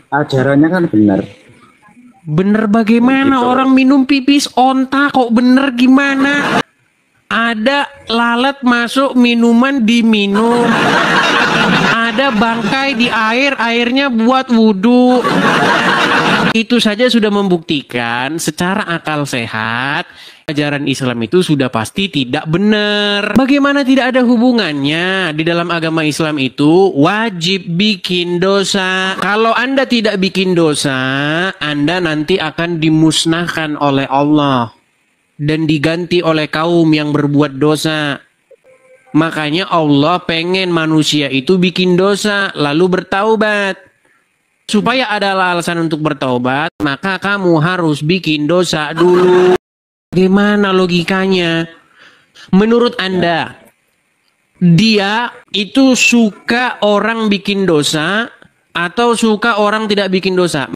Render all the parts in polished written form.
Ajarannya kan benar. Bener bagaimana? Gitu. Orang minum pipis onta kok bener gimana? Ada lalat masuk minuman diminum. Ada bangkai di air, airnya buat wudhu. Itu saja sudah membuktikan secara akal sehat ajaran Islam itu sudah pasti tidak benar. Bagaimana tidak ada hubungannya? Di dalam agama Islam itu wajib bikin dosa. Kalau Anda tidak bikin dosa, Anda nanti akan dimusnahkan oleh Allah dan diganti oleh kaum yang berbuat dosa. Makanya Allah pengen manusia itu bikin dosa lalu bertaubat. Supaya ada alasan untuk bertaubat, maka kamu harus bikin dosa dulu. Bagaimana logikanya? Menurut Anda, dia itu suka orang bikin dosa atau suka orang tidak bikin dosa?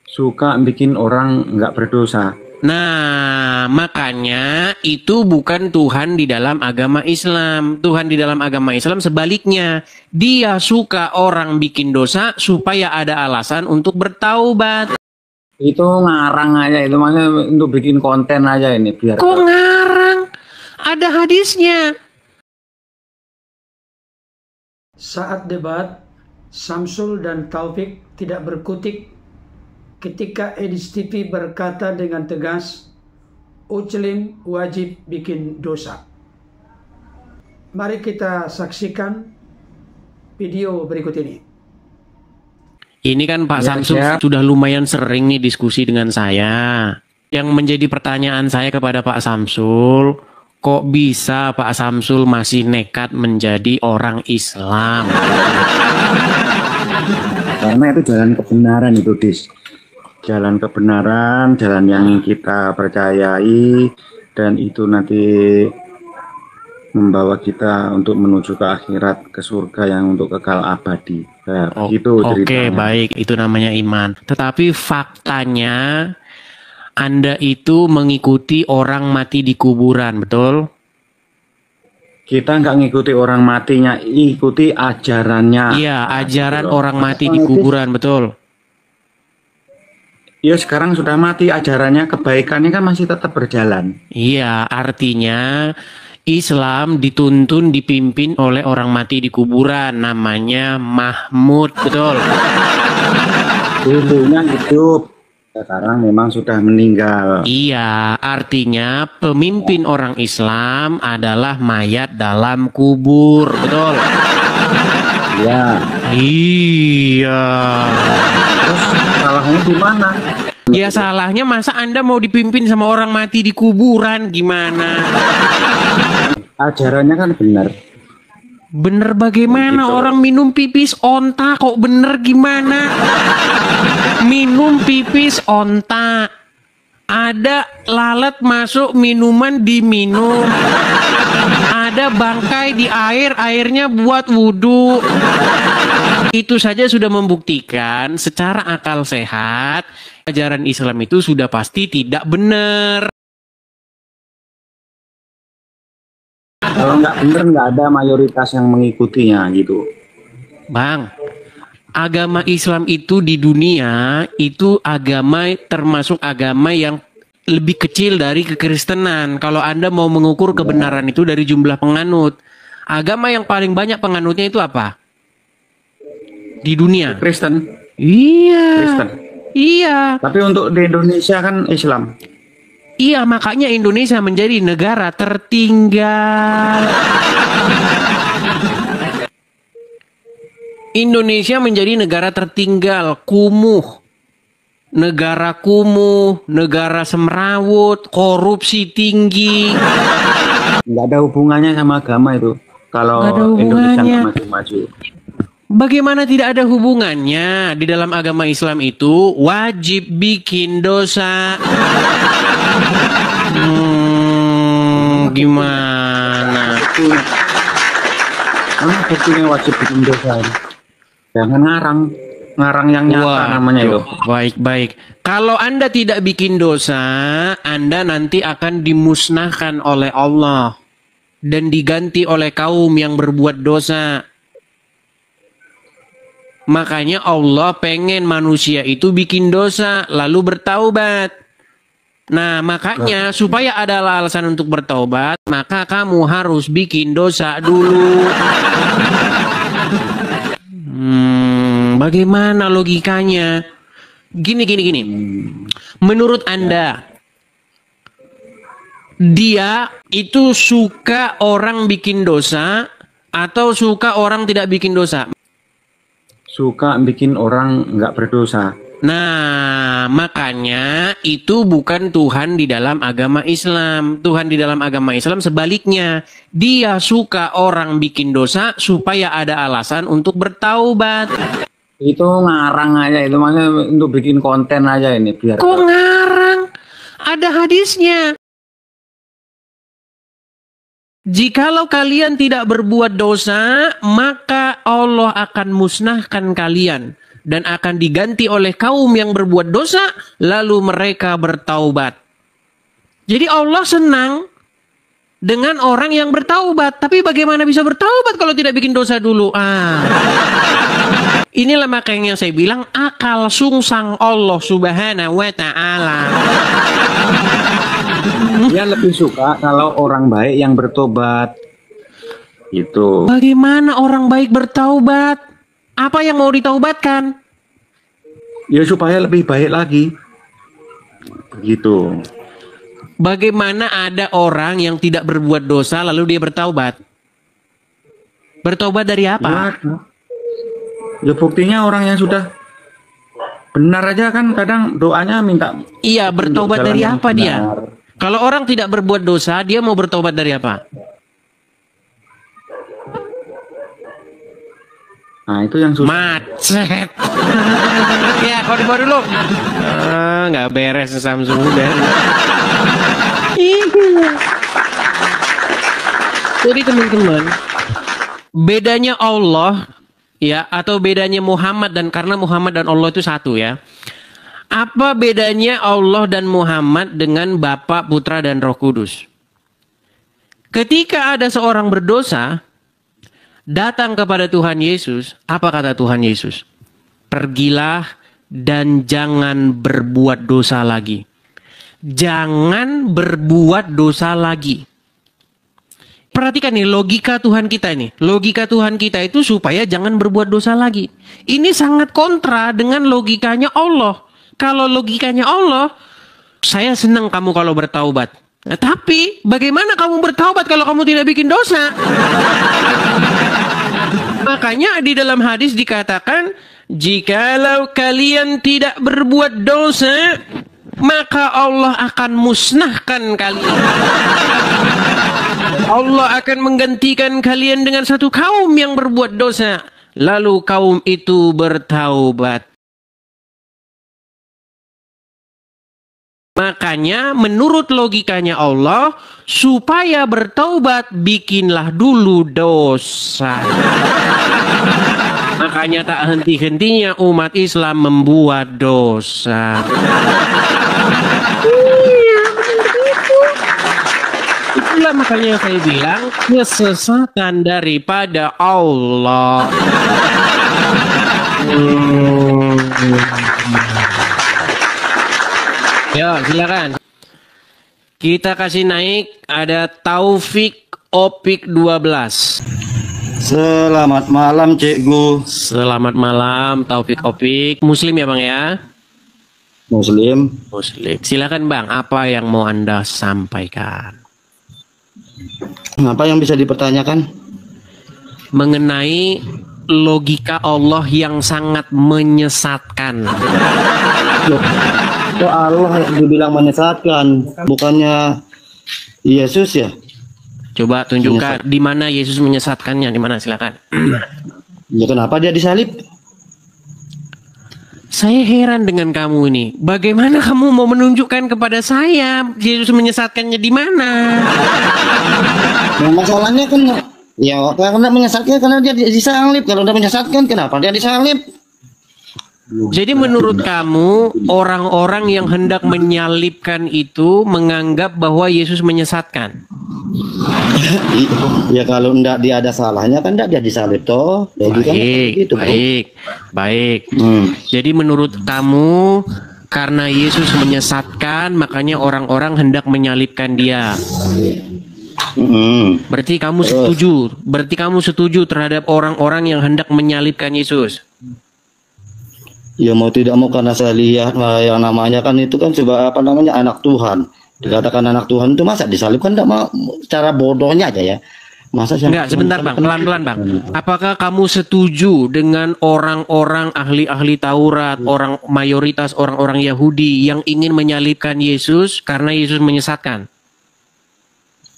Suka bikin orang nggak berdosa. Nah, makanya itu bukan Tuhan di dalam agama Islam. Tuhan di dalam agama Islam sebaliknya. Dia suka orang bikin dosa supaya ada alasan untuk bertaubat. Itu ngarang aja, itu makanya untuk bikin konten aja ini biar. Kok ngarang? Ada hadisnya. Saat debat, Samsul dan Taufik tidak berkutik ketika Edis TV berkata dengan tegas, Uclim wajib bikin dosa. Mari kita saksikan video berikut ini. Ini kan Pak Ya, Samsul siap. sudah lumayan sering nih diskusi dengan saya. Yang menjadi pertanyaan saya kepada Pak Samsul, kok bisa Pak Samsul masih nekat menjadi orang Islam? Karena itu jalan kebenaran itu, Dis. Jalan kebenaran, jalan yang kita percayai, dan itu nanti membawa kita untuk menuju ke akhirat, ke surga yang untuk kekal abadi. Nah, gitu Oke, ceritanya. baik, itu namanya iman. Tetapi faktanya Anda itu mengikuti orang mati di kuburan, betul? Kita nggak ngikuti orang matinya, ikuti ajarannya. Iya, ajaran gitu loh. orang mati di kuburan, betul? Ya sekarang sudah mati, ajarannya, kebaikannya kan masih tetap berjalan. Iya, artinya Islam dituntun dipimpin oleh orang mati di kuburan, namanya Mahmud, betul? Dulunya hidup, sekarang memang sudah meninggal. Iya, artinya pemimpin orang Islam adalah mayat dalam kubur, betul? Ya, Iya. terus salahnya di mana? Ya salahnya masa Anda mau dipimpin sama orang mati di kuburan, gimana? Ajarannya kan benar. Bener bagaimana? Gitu. Orang minum pipis onta kok bener gimana? Minum pipis onta. Ada lalat masuk minuman diminum. Ada bangkai di air, airnya buat wudhu. Itu saja sudah membuktikan secara akal sehat ajaran Islam itu sudah pasti tidak benar. Kalau nggak benar, nggak ada mayoritas yang mengikutinya gitu. Bang, agama Islam itu di dunia itu agama termasuk agama yang lebih kecil dari kekristenan. Kalau Anda mau mengukur kebenaran itu dari jumlah penganut, agama yang paling banyak penganutnya itu apa? Di dunia. Kristen, Iya. Kristen. Iya. Tapi untuk di Indonesia kan Islam. Iya, makanya Indonesia menjadi negara tertinggal. Indonesia menjadi negara tertinggal, kumuh. Negara kumuh, negara semrawut, korupsi tinggi. Nggak ada hubungannya sama agama itu. Kalau Nggak ada Indonesia hubungannya. nggak maju-maju. Bagaimana tidak ada hubungannya? Di dalam agama Islam itu wajib bikin dosa. Gimana? Kamu buktinya wajib bikin dosa ini. Jangan ngarang. Ngarang yang nyata namanya itu. Baik-baik. Kalau Anda tidak bikin dosa, Anda nanti akan dimusnahkan oleh Allah dan diganti oleh kaum yang berbuat dosa. Makanya Allah pengen manusia itu bikin dosa lalu bertaubat. Nah, makanya supaya ada alasan untuk bertaubat, maka kamu harus bikin dosa dulu. Bagaimana logikanya? Gini. Menurut Anda, dia itu suka orang bikin dosa atau suka orang tidak bikin dosa? Suka bikin orang nggak berdosa. Nah, makanya itu bukan Tuhan di dalam agama Islam. Tuhan di dalam agama Islam sebaliknya. Dia suka orang bikin dosa supaya ada alasan untuk bertaubat. Itu ngarang aja, itu makanya untuk bikin konten aja ini biar. Kok ngarang? Ada hadisnya. Jikalau kalian tidak berbuat dosa, maka Allah akan musnahkan kalian dan akan diganti oleh kaum yang berbuat dosa, lalu mereka bertaubat. Jadi Allah senang dengan orang yang bertaubat. Tapi bagaimana bisa bertaubat kalau tidak bikin dosa dulu? Inilah makanya saya bilang akal sungsang Allah Subhanahu wa Ta'ala. Dia lebih suka kalau orang baik yang bertobat. Itu. Bagaimana orang baik bertaubat? Apa yang mau ditaubatkan? Ya supaya lebih baik lagi. Begitu. Bagaimana ada orang yang tidak berbuat dosa lalu dia bertaubat? Bertaubat dari apa? Ya buktinya orang yang sudah benar aja kan kadang doanya minta. Iya, bertobat dari apa dia? Benar. Kalau orang tidak berbuat dosa, dia mau bertobat dari apa? Nah itu yang susah. Macet. Ya, kau dibawa dulu. Nggak beres Samsung udah. Jadi teman-teman, bedanya Allah ya atau bedanya Muhammad, dan karena Muhammad dan Allah itu satu ya. Apa bedanya Allah dan Muhammad dengan Bapa, Putra, dan Roh Kudus? Ketika ada seorang berdosa, datang kepada Tuhan Yesus, apa kata Tuhan Yesus? Pergilah dan jangan berbuat dosa lagi. Jangan berbuat dosa lagi. Perhatikan nih logika Tuhan kita ini. Logika Tuhan kita itu supaya jangan berbuat dosa lagi. Ini sangat kontra dengan logikanya Allah. Kalau logikanya Allah, saya senang kamu kalau bertaubat. Nah, tapi bagaimana kamu bertaubat kalau kamu tidak bikin dosa? Makanya di dalam hadis dikatakan, jikalau kalian tidak berbuat dosa, maka Allah akan musnahkan kalian. Allah akan menggantikan kalian dengan satu kaum yang berbuat dosa. Lalu kaum itu bertaubat. Makanya menurut logikanya Allah, supaya bertaubat bikinlah dulu dosa. Makanya tak henti-hentinya umat Islam membuat dosa. Itulah makanya saya bilang kesesatan daripada Allah. Yo, silakan. Kita kasih naik, ada Taufik Opik 12. Selamat malam Cikgu. Selamat malam Taufik Opik. Muslim ya Bang ya? Muslim. Muslim. Silakan Bang, apa yang mau Anda sampaikan? Apa yang bisa dipertanyakan? Mengenai logika Allah yang sangat menyesatkan. Kok Allah dibilang menyesatkan, bukannya Yesus ya? Coba tunjukkan di mana Yesus menyesatkannya, di mana silakan. Ya kenapa dia disalib? Saya heran dengan kamu ini. Bagaimana kamu mau menunjukkan kepada saya Yesus menyesatkannya di mana? Nah, masalahnya kan ya karena menyesatkan karena dia disalib. Kalau udah menyesatkan kenapa dia disalib? Jadi menurut kamu orang-orang yang hendak menyalibkan itu menganggap bahwa Yesus menyesatkan? Ya kalau ndak dia ada salahnya kan ndak dia disalib toh. Jadi kan Baik, gitu, Bro. baik. Hmm. Jadi menurut kamu karena Yesus menyesatkan, makanya orang-orang hendak menyalibkan dia. Hmm. Berarti kamu setuju. Berarti kamu setuju terhadap orang-orang yang hendak menyalibkan Yesus. Ya mau tidak mau karena saya lihat yang namanya kan itu kan coba apa namanya anak Tuhan. Dikatakan anak Tuhan itu masa disalibkan enggak mau cara bodohnya aja ya. Masa sih? Enggak, sebentar Bang, pelan-pelan Bang. Apakah kamu setuju dengan orang-orang ahli-ahli Taurat, orang mayoritas orang-orang Yahudi yang ingin menyalibkan Yesus karena Yesus menyesatkan?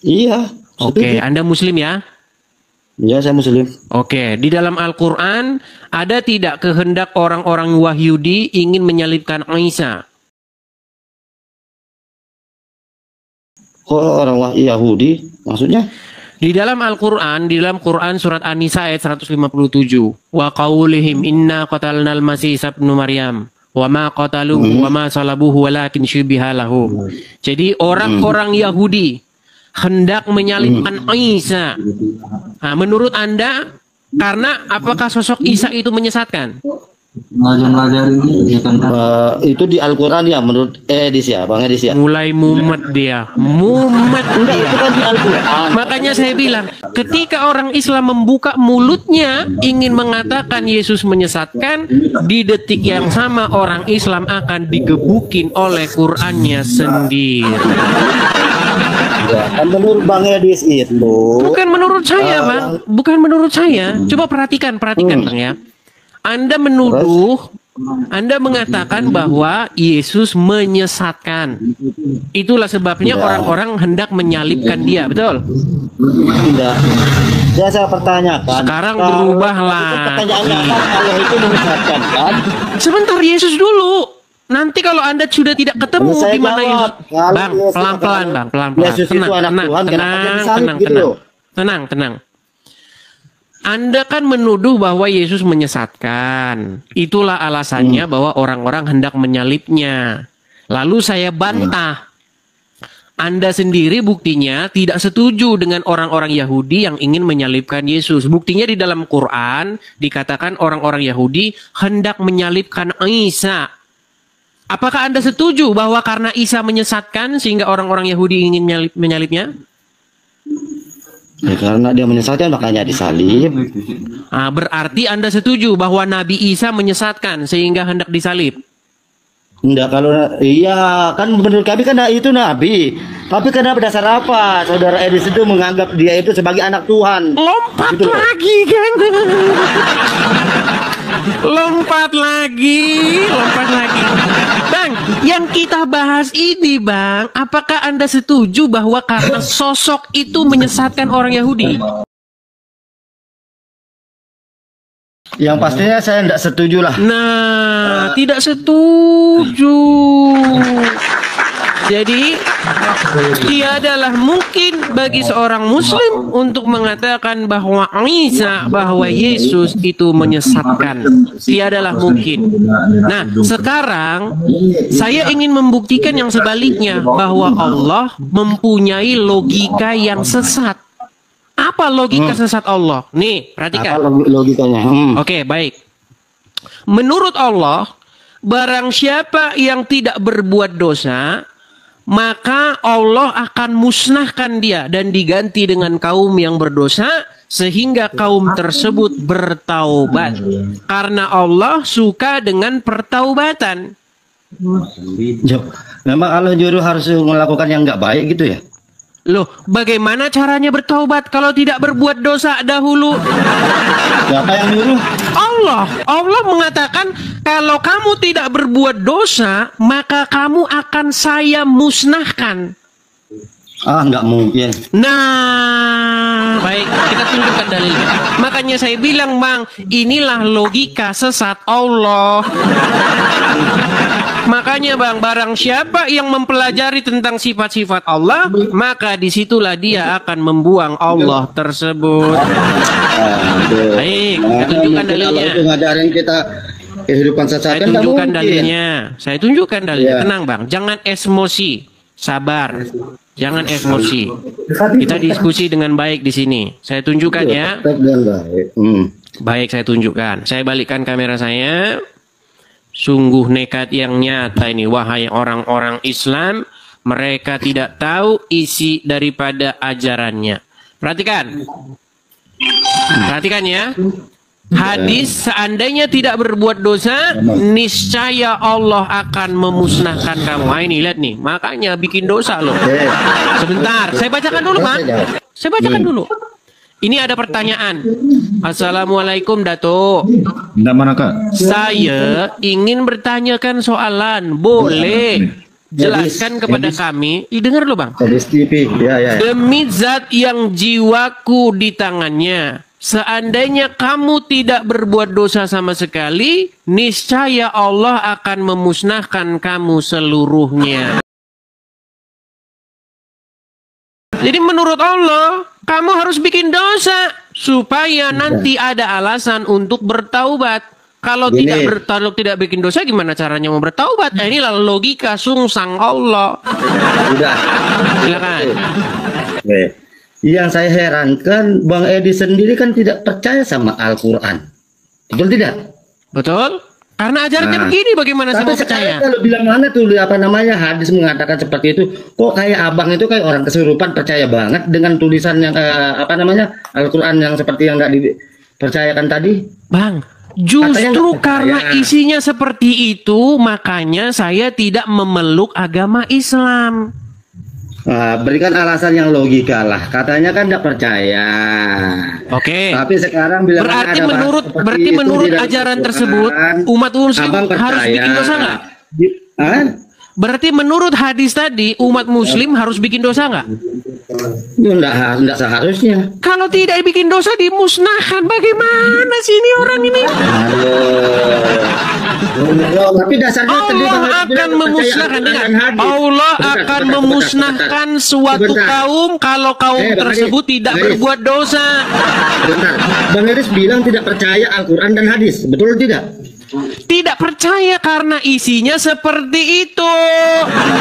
Iya. Oke, setuju. Anda Muslim ya? Ya saya Muslim. Oke, di dalam Al-Quran ada tidak kehendak orang-orang Yahudi ingin menyalibkan Isa? Kok orang Yahudi maksudnya? Di dalam Al-Quran, di dalam Quran surat An-Nisa ayat 157, wa qaulihim inna qatalnal masih ibnu Maryam wa ma qataluhu wa ma salabuhu walakin syubiha lahu. Jadi orang-orang Yahudi hendak menyalibkan Isa. Nah, menurut Anda karena apakah sosok Isa itu menyesatkan? Itu di Al-Quran ya menurut Edis ya, Bang Edis ya. Mulai mumet dia. Mumet Enggak, dia. itu kan di Al-Quran. Makanya saya bilang, ketika orang Islam membuka mulutnya ingin mengatakan Yesus menyesatkan, di detik yang sama orang Islam akan digebukin oleh Qur'annya sendiri. Ya, kan menurut Bang Edis itu. Bukan menurut saya, Bang. Bukan menurut saya. Coba perhatikan Bang ya. Anda menuduh, Anda mengatakan bahwa Yesus menyesatkan. Itulah sebabnya orang-orang hendak menyalibkan dia, betul? Tidak. Ya saya pertanyakan. Sekarang berubahlah. Pertanyaannya kan kalau itu menyesatkan kan? Sebentar, Yesus dulu. Nanti kalau Anda sudah tidak ketemu Saya di mana jawab. Yesus, Kalau Bang, Yesus pelan-pelan, katakan Bang, pelan-pelan. Yesus itu anak Tuhan, kenapa dia disalib gitu loh? Tenang. Anda kan menuduh bahwa Yesus menyesatkan. Itulah alasannya bahwa orang-orang hendak menyalibnya. Lalu saya bantah. Anda sendiri buktinya tidak setuju dengan orang-orang Yahudi yang ingin menyalibkan Yesus. Buktinya di dalam Quran dikatakan orang-orang Yahudi hendak menyalibkan Isa. Apakah Anda setuju bahwa karena Isa menyesatkan sehingga orang-orang Yahudi ingin menyalibnya? Ya, karena dia menyesatkan makanya disalib. Nah, berarti Anda setuju bahwa Nabi Isa menyesatkan sehingga hendak disalib? Enggak, kalau iya kan menurut kami kan itu nabi. Tapi kenapa dasar apa saudara Edis itu menganggap dia itu sebagai anak Tuhan? Lompat Gitu loh. lagi kan? Lompat lagi. Bang, yang kita bahas ini Bang, apakah Anda setuju bahwa karena sosok itu menyesatkan orang Yahudi? Yang pastinya saya tidak setuju lah. Nah, tidak setuju. Jadi, tiadalah mungkin bagi seorang Muslim untuk mengatakan bahwa Isa, bahwa Yesus itu menyesatkan. Tiadalah mungkin. Nah, sekarang saya ingin membuktikan yang sebaliknya, bahwa Allah mempunyai logika yang sesat. Apa logika sesat Allah? Nih, perhatikan. Apa logikanya? Oke, baik. Menurut Allah, barang siapa yang tidak berbuat dosa, maka Allah akan musnahkan dia dan diganti dengan kaum yang berdosa sehingga kaum tersebut bertaubat. Karena Allah suka dengan pertaubatan. Memang Allah juru harus melakukan yang nggak baik gitu ya? Loh, bagaimana caranya bertaubat kalau tidak berbuat dosa dahulu? Siapa yang nyuruh? Allah mengatakan kalau kamu tidak berbuat dosa, maka kamu akan saya musnahkan. Nggak mungkin. Nah, baik, kita tunjukkan dalilnya. Makanya saya bilang, Bang, inilah logika sesat Allah. Makanya Bang, barang siapa yang mempelajari tentang sifat-sifat Allah, maka disitulah dia akan membuang Allah tersebut. Baik, saya tunjukkan dalilnya. Kalau itu ngajarin kita kehidupan Saya sesat kan nggak tunjukkan mungkin. dalilnya. Saya tunjukkan dalilnya. Ya. Tenang Bang, jangan emosi, sabar. Jangan emosi. Kita diskusi dengan baik di sini. Saya tunjukkan ya. Baik, saya tunjukkan. Saya balikkan kamera saya. Sungguh nekat yang nyata ini, wahai orang-orang Islam. Mereka tidak tahu isi daripada ajarannya. Perhatikan. Perhatikan ya. Hadis, seandainya tidak berbuat dosa, niscaya Allah akan memusnahkan kamu. Nah, ini lihat nih, makanya bikin dosa loh. Sebentar, saya bacakan dulu Pak. Saya bacakan dulu. Ini ada pertanyaan. Assalamualaikum Dato. Mana Kak? Saya ingin bertanyakan soalan. Boleh jelaskan kepada kami? Dengar loh Bang. Demi zat yang jiwaku di tangannya, seandainya kamu tidak berbuat dosa sama sekali, niscaya Allah akan memusnahkan kamu seluruhnya. Jadi menurut Allah, kamu harus bikin dosa supaya nanti ada alasan untuk bertaubat. Kalau tidak bikin dosa, gimana caranya mau bertaubat? Nah, inilah logika sungsang Allah. Udah. Silakan. Oke. Yang saya herankan, Bang Edi sendiri kan tidak percaya sama Al-Quran. Betul tidak? Betul. Karena ajarannya begini, bagaimana saya mau percaya? Kalau bilang mana tuh hadis mengatakan seperti itu, kok kayak abang itu kayak orang kesurupan percaya banget dengan tulisan yang Al-Quran yang seperti yang nggak dipercayakan tadi, Bang. Justru karena isinya seperti itu, makanya saya tidak memeluk agama Islam. Berikan alasan yang logika lah. Katanya kan tidak percaya. Oke. Tapi sekarang bilang berarti menurut ajaran tersebut, umat muslim harus bikin dosa nggak? Berarti menurut hadis tadi, umat muslim harus bikin dosa nggak? Enggak seharusnya. Kalau tidak bikin dosa dimusnahkan, bagaimana sih ini orang ini? Tapi dasarnya Allah akan memusnahkan, Allah akan memusnahkan suatu kaum kalau kaum tersebut tidak berbuat dosa. Bentar, Bang Iris bilang tidak percaya Al-Quran dan hadis, betul tidak? Tidak percaya karena isinya seperti itu.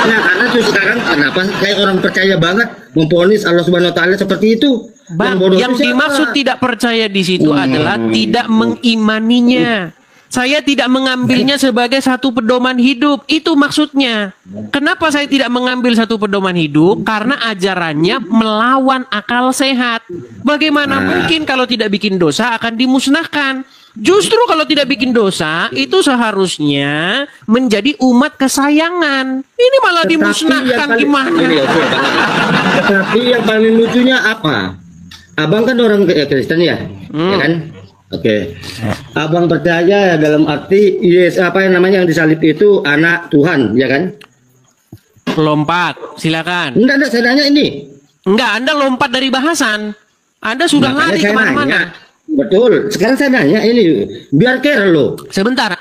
Nah, karena tuh sekarang kenapa kayak orang percaya banget memvonis Allah Subhanahu Wa Taala seperti itu? Bang, yang dimaksud tidak percaya di situ adalah tidak mengimaninya. Saya tidak mengambilnya sebagai satu pedoman hidup. Itu maksudnya. Kenapa saya tidak mengambil satu pedoman hidup? Karena ajarannya melawan akal sehat. Bagaimana mungkin kalau tidak bikin dosa akan dimusnahkan? Justru kalau tidak bikin dosa, itu seharusnya menjadi umat kesayangan. Ini malah dimusnahkan, gimana? Tapi yang paling lucunya apa? Abang kan orang Kristen ya? Ya kan? Oke. Abang percaya ya dalam arti yang disalib itu anak Tuhan, ya kan? Lompat, silakan. Enggak, saya nanya ini. Enggak, Anda lompat dari bahasan. Anda sudah lari kemana-mana. Betul. Sekarang saya nanya ini, biar care lo. Sebentar.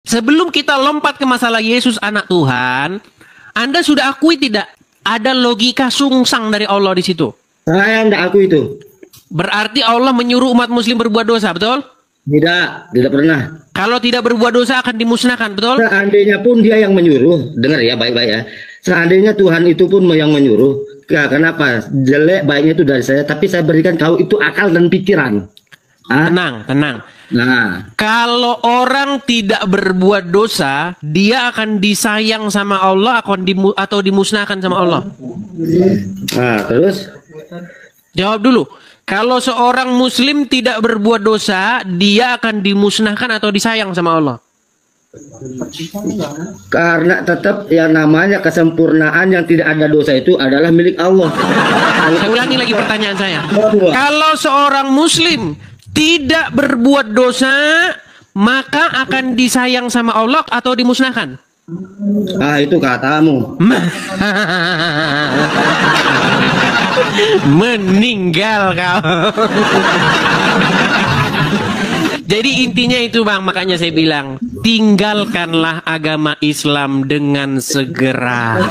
Sebelum kita lompat ke masalah Yesus anak Tuhan, Anda sudah akui tidak ada logika sungsang dari Allah di situ? Saya tidak akui itu. Berarti Allah menyuruh umat muslim berbuat dosa, betul? Tidak pernah. Kalau tidak berbuat dosa akan dimusnahkan, betul? Seandainya pun dia yang menyuruh, dengar ya baik-baik ya. Seandainya Tuhan itu pun yang menyuruh, kenapa? Jelek baiknya itu dari saya, tapi saya berikan kau itu akal dan pikiran. Tenang. Nah, kalau orang tidak berbuat dosa, dia akan disayang sama Allah atau dimusnahkan sama Allah? Nah, terus? Jawab dulu. Kalau seorang muslim tidak berbuat dosa, dia akan dimusnahkan atau disayang sama Allah? Karena tetap yang namanya kesempurnaan yang tidak ada dosa itu adalah milik Allah. Saya ulangi lagi pertanyaan saya. Kalau seorang muslim tidak berbuat dosa, maka akan disayang sama Allah atau dimusnahkan? Itu katamu. Meninggal kau. Jadi intinya itu Bang, makanya saya bilang tinggalkanlah agama Islam dengan segera.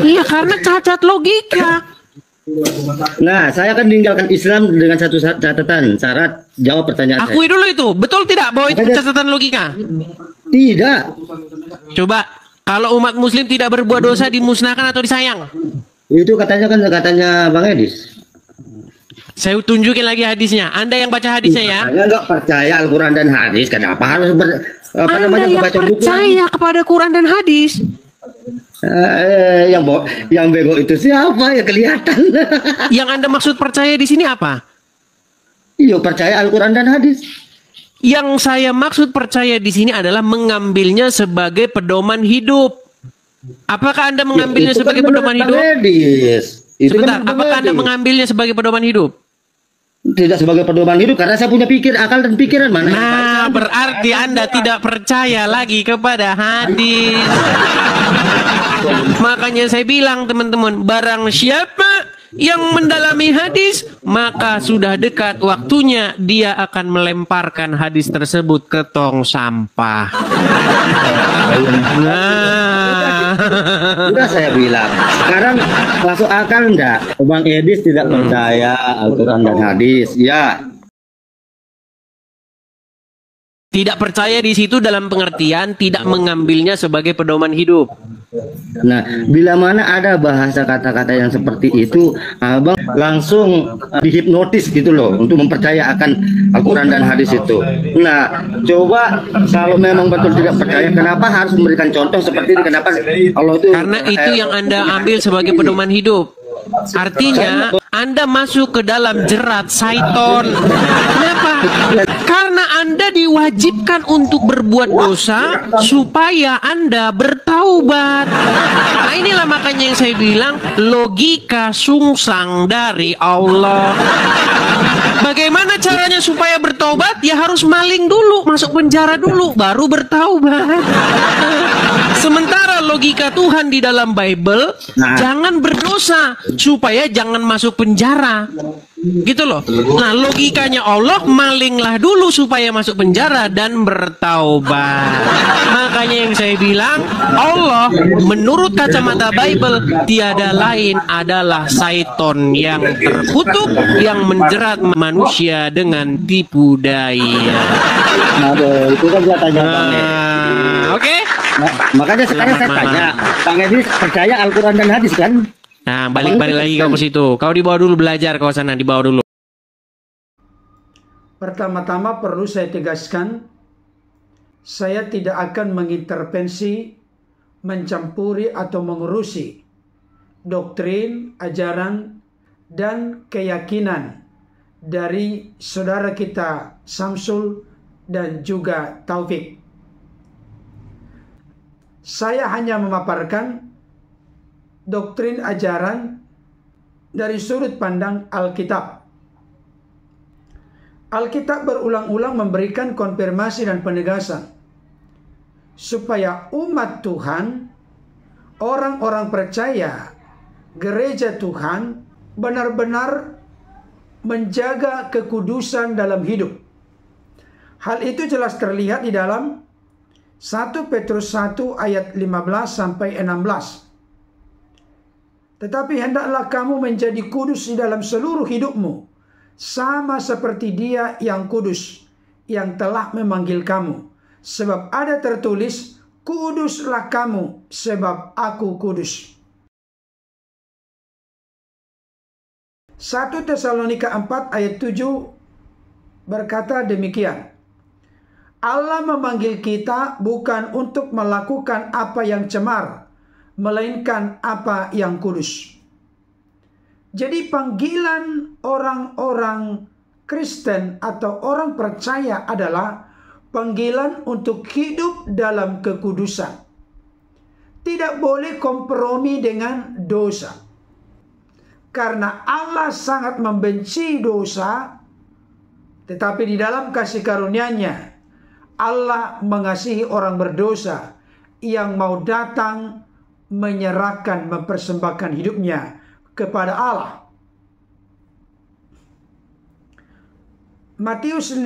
Iya, karena cacat logika. Nah, saya akan tinggalkan Islam dengan satu catatan, syarat jawab pertanyaan Akui dulu itu, betul tidak bahwa itu catatan logika? Tidak. Coba Kalau umat muslim tidak berbuat dosa dimusnahkan atau disayang? Itu katanya Bang Edis. Saya tunjukin lagi hadisnya. Anda yang baca hadisnya ya. Saya nggak percaya Al-Quran dan hadis. Kenapa harus Anda yang membaca buku? percaya kepada Quran dan hadis. Yang bego itu siapa ya, kelihatan. Yang Anda maksud percaya di sini apa? Iya, percaya Al-Quran dan hadis. Yang saya maksud percaya di sini adalah mengambilnya sebagai pedoman hidup. Apakah Anda mengambilnya Itu sebagai kan pedoman hidup? Kan Sebentar, apakah Anda mengambilnya sebagai pedoman hidup? Tidak sebagai pedoman hidup, karena saya punya akal dan pikiran. Mana? Nah, berarti Anda tidak percaya lagi kepada hadis. Makanya saya bilang teman-teman, barang siapa yang mendalami hadis, maka sudah dekat waktunya dia akan melemparkan hadis tersebut ke tong sampah. Nah, Sudah saya bilang. Sekarang masuk akal enggak? Bang Edis tidak percaya Al-Quran dan hadis. Ya. tidak percaya di situ dalam pengertian tidak mengambilnya sebagai pedoman hidup. Nah, bila mana ada bahasa kata-kata yang seperti itu, Abang langsung dihipnotis gitu loh untuk mempercaya akan Al-Quran dan hadis itu. Nah, coba kalau memang betul tidak percaya, kenapa harus memberikan contoh seperti ini? Kenapa Allah itu? Karena itu yang Anda ambil sebagai pedoman hidup. Artinya Anda masuk ke dalam jerat syaiton. Kenapa? Karena Anda diwajibkan untuk berbuat dosa supaya Anda bertaubat. Nah, inilah makanya yang saya bilang logika sungsang dari Allah. Bagaimana caranya supaya bertaubat? Ya harus maling dulu, masuk penjara dulu, baru bertaubat. Sementara logika Tuhan di dalam Bible, jangan berdosa supaya jangan masuk penjara. Gitu loh. Nah, logikanya Allah, malinglah dulu supaya masuk penjara dan bertaubat. Makanya yang saya bilang, Allah menurut kacamata Bible tiada lain adalah syaiton yang terkutuk yang menjerat manusia dengan tipu daya. Aduh, itu kan katanya Bang Edis. Oke. Nah, makanya sekarang saya tanya, Bang Edis percaya Al-Quran dan hadis kan? Nah, balik lagi kau ke situ. Kau dibawa dulu belajar kau sana, dibawa dulu. Pertama-tama perlu saya tegaskan, saya tidak akan mengintervensi, mencampuri atau mengurusi doktrin, ajaran, dan keyakinan dari saudara kita Samsul dan juga Taufik. Saya hanya memaparkan doktrin ajaran dari sudut pandang Alkitab. Alkitab berulang-ulang memberikan konfirmasi dan penegasan supaya umat Tuhan, orang-orang percaya, gereja Tuhan benar-benar menjaga kekudusan dalam hidup. Hal itu jelas terlihat di dalam 1 Petrus 1 ayat 15 sampai 16. Tetapi hendaklah kamu menjadi kudus di dalam seluruh hidupmu, sama seperti Dia yang kudus, yang telah memanggil kamu. Sebab ada tertulis, kuduslah kamu, sebab aku kudus. 1 Tesalonika 4 ayat 7 berkata demikian. Allah memanggil kita bukan untuk melakukan apa yang cemar, melainkan apa yang kudus. Jadi panggilan orang-orang Kristen atau orang percaya adalah panggilan untuk hidup dalam kekudusan. Tidak boleh kompromi dengan dosa. Karena Allah sangat membenci dosa, tetapi di dalam kasih karunia-Nya Allah mengasihi orang berdosa yang mau datang menyerahkan, mempersembahkan hidupnya kepada Allah. Matius 5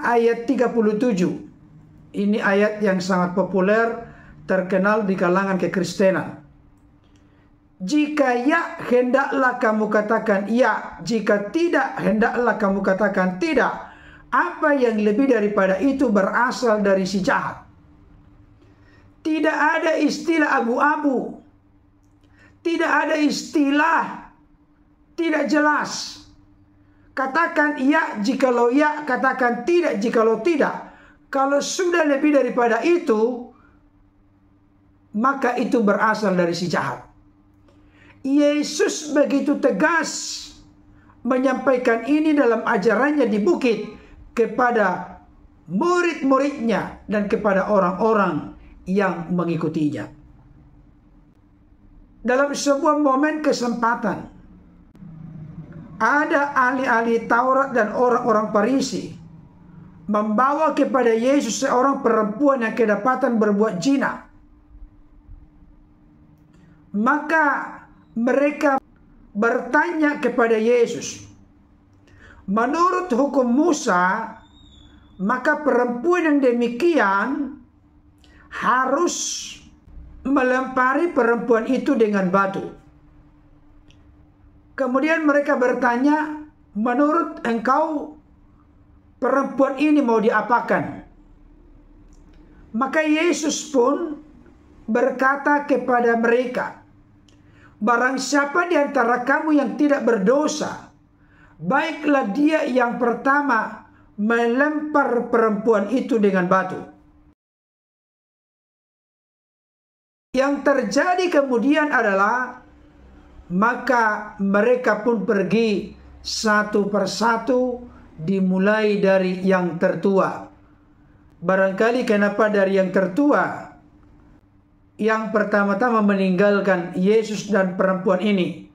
ayat 37. Ini ayat yang sangat populer, terkenal di kalangan kekristenan. Jika ya, hendaklah kamu katakan ya. Jika tidak, hendaklah kamu katakan tidak. Apa yang lebih daripada itu berasal dari si jahat. Tidak ada istilah abu-abu. Tidak ada istilah tidak jelas. Katakan ya jikalau ya, katakan tidak jikalau tidak. Kalau sudah lebih daripada itu, maka itu berasal dari si jahat. Yesus begitu tegas menyampaikan ini dalam ajarannya di bukit kepada murid-muridnya dan kepada orang-orang yang mengikutinya. Dalam sebuah momen kesempatan, ada ahli-ahli Taurat dan orang-orang Farisi membawa kepada Yesus seorang perempuan yang kedapatan berbuat zina. Maka mereka bertanya kepada Yesus, menurut hukum Musa, maka perempuan yang demikian harus melempari perempuan itu dengan batu. Kemudian mereka bertanya, menurut engkau perempuan ini mau diapakan? Maka Yesus pun berkata kepada mereka, barang siapa di antara kamu yang tidak berdosa, baiklah dia yang pertama melempar perempuan itu dengan batu. Yang terjadi kemudian adalah, maka mereka pun pergi satu persatu, dimulai dari yang tertua. Barangkali kenapa dari yang tertua? Yang pertama-tama meninggalkan Yesus dan perempuan ini,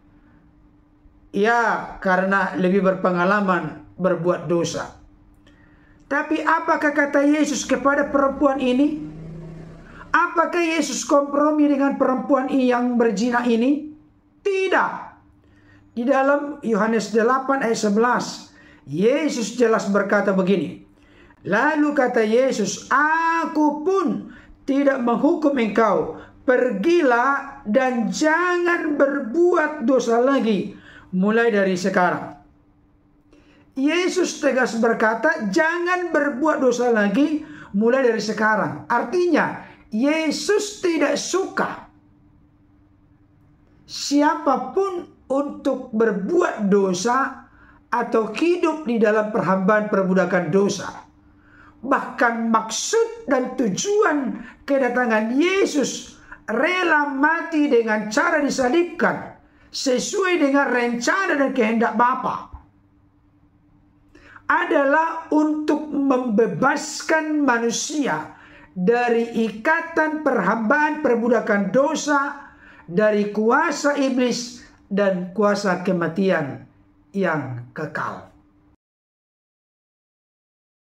ya karena lebih berpengalaman berbuat dosa. Tapi apakah kata Yesus kepada perempuan ini? Apakah Yesus kompromi dengan perempuan yang berzina ini? Tidak. Di dalam Yohanes 8 ayat 11, Yesus jelas berkata begini. Lalu kata Yesus, aku pun tidak menghukum engkau. Pergilah dan jangan berbuat dosa lagi mulai dari sekarang. Yesus tegas berkata, jangan berbuat dosa lagi mulai dari sekarang. Artinya, Yesus tidak suka siapapun untuk berbuat dosa atau hidup di dalam perhambaan perbudakan dosa. Bahkan maksud dan tujuan kedatangan Yesus rela mati dengan cara disalibkan sesuai dengan rencana dan kehendak Bapa adalah untuk membebaskan manusia dari ikatan perhambaan perbudakan dosa, dari kuasa iblis dan kuasa kematian yang kekal.